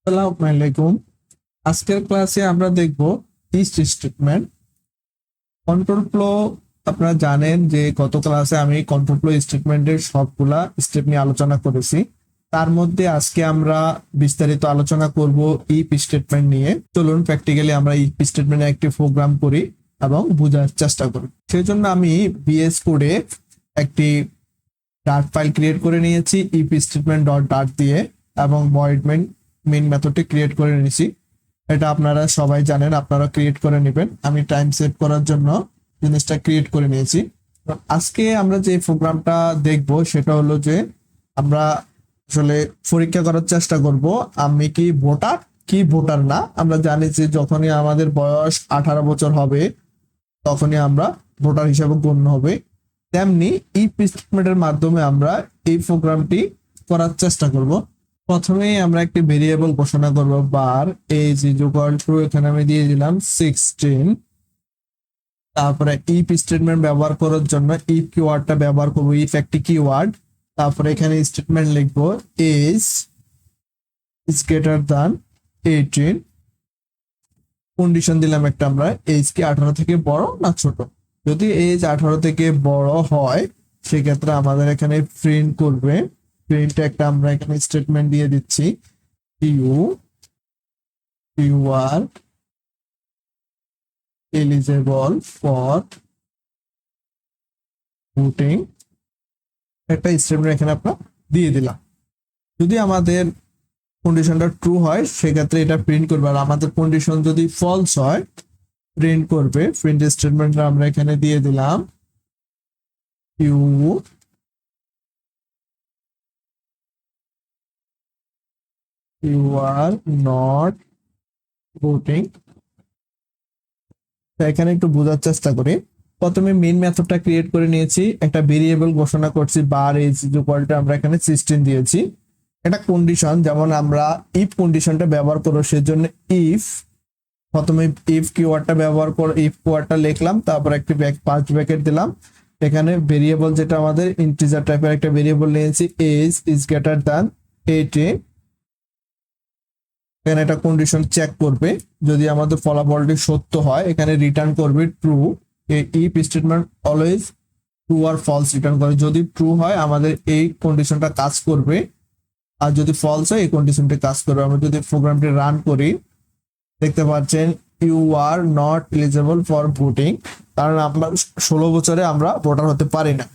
আসসালামু আলাইকুম। আজকের ক্লাসে আমরা দেখব ইফ স্টেটমেন্ট। কন্ট্রোল ফ্লো আপনারা জানেন যে গত ক্লাসে আমি কন্ট্রোল ফ্লো স্টেটমেন্টের সবগুলা স্টেপ নিয়ে আলোচনা করেছি। তার মধ্যে আজকে আমরা বিস্তারিত আলোচনা করব ইফ স্টেটমেন্ট নিয়ে। চলুন প্র্যাকটিক্যালি আমরা ইফ স্টেটমেন্টে একটি প্রোগ্রাম করি এবং বোঝার চেষ্টা করি। সেই জন্য আমি বিএস কোডে একটি ডাট ফাইল ক্রিয়েট করে নিয়েছি ইফ স্টেটমেন্ট ডট ডাট দিয়ে এবং ভয়েড মেইন মেথডটি ক্রিয়েট করে নিয়েছি। এটা আপনারা সবাই জানেন, আপনারা ক্রিয়েট করে নেবেন। আমি টাইম সেভ করার জন্য জিনিসটা ক্রিয়েট করে নিয়েছি। আজকে আমরা যে প্রোগ্রামটা দেখব সেটা হলো যে আমরা আসলে পরীক্ষা করার চেষ্টা করব আমি কি ভোটার কি ভোটার না। আমরা জানি যে যখনই আমাদের বয়স 18 বছর হবে তখনই আমরা ভোটার হিসেবে গণ্য হবে। তেমনি ইফ স্টেটমেন্টের মাধ্যমে আমরা এই প্রোগ্রামটি করার চেষ্টা করব। প্রথমেই আমরা একটি ভেরিয়েবল ঘোষণা করব বার এজ ইকুয়াল টু, এখানে আমি দিয়ে দিলাম 16। তারপরে ইফ স্টেটমেন্ট ব্যবহার করার জন্য ইফ কিওয়ার্ডটা ব্যবহার করব, ইফ একটি কিওয়ার্ড। তারপরে এখানে স্টেটমেন্ট লিখব age is greater than 18। Condition দিলাম একটা, আমরা এজ কি 18 থেকে বড় না ছোট। যদি এজ 18 থেকে বড় হয় সেক্ষেত্রে আমাদের এখানে প্রিন্ট করবে। প্রিন্ট একটা আমরা এখানে স্টেটমেন্ট দিয়ে দিচ্ছি, you are eligible for voting. একটা স্টেটমেন্ট এখানে আমরা দিয়ে দিলাম। যদি আমাদের কন্ডিশনটা ট্রু হয় সেক্ষেত্রে এটা প্রিন্ট করবে, আর আমাদের কন্ডিশন যদি ফলস হয় প্রিন্ট করবে। প্রিন্ট স্টেটমেন্টটা আমরা এখানে দিয়ে দিলাম ইউ আর নট ভোটিং। এখানে একটু বোঝার চেষ্টা করি। প্রথমে মেইন মেথডটা ক্রিয়েট করে নিয়েছি, একটা ভেরিয়েবল ঘোষণা করছি বার এজ ইকুয়াল টু, আমরা এখানে 16 দিয়েছি। একটা কন্ডিশন, যেমন আমরা ইফ কন্ডিশনটা ব্যবহার করব সেজন্য ইফ প্রথমে ইফ কিওয়ার্ডটা ব্যবহার করে ইফ কিওয়ার্ডটা লিখলাম, তারপর একটি পাঁচ ব্র্যাকেট দিলাম। এখানে ভেরিয়েবল যেটা আমাদের ইন্টিজার টাইপের একটা ভেরিয়েবল নিয়েছি, এজ ইজ গ্রেটার দ্যান 18। এখানে একটা কন্ডিশন চেক করবে, যদি আমাদের ফলাফলটি সত্য হয় এখানে রিটার্ন করবে true. If statement always true আর ফলস রিটার্ন করে। যদি ট্রু হয় আমাদের এই কন্ডিশনটা কাজ করবে, আর যদি ফলস হয় এই কন্ডিশনটি কাজ করবে। আমরা যদি প্রোগ্রামটি রান করি দেখতে পাচ্ছেন you are not eligible for voting, কারণ আমরা 16 বছরে আমরা ভোটার হতে পারি না।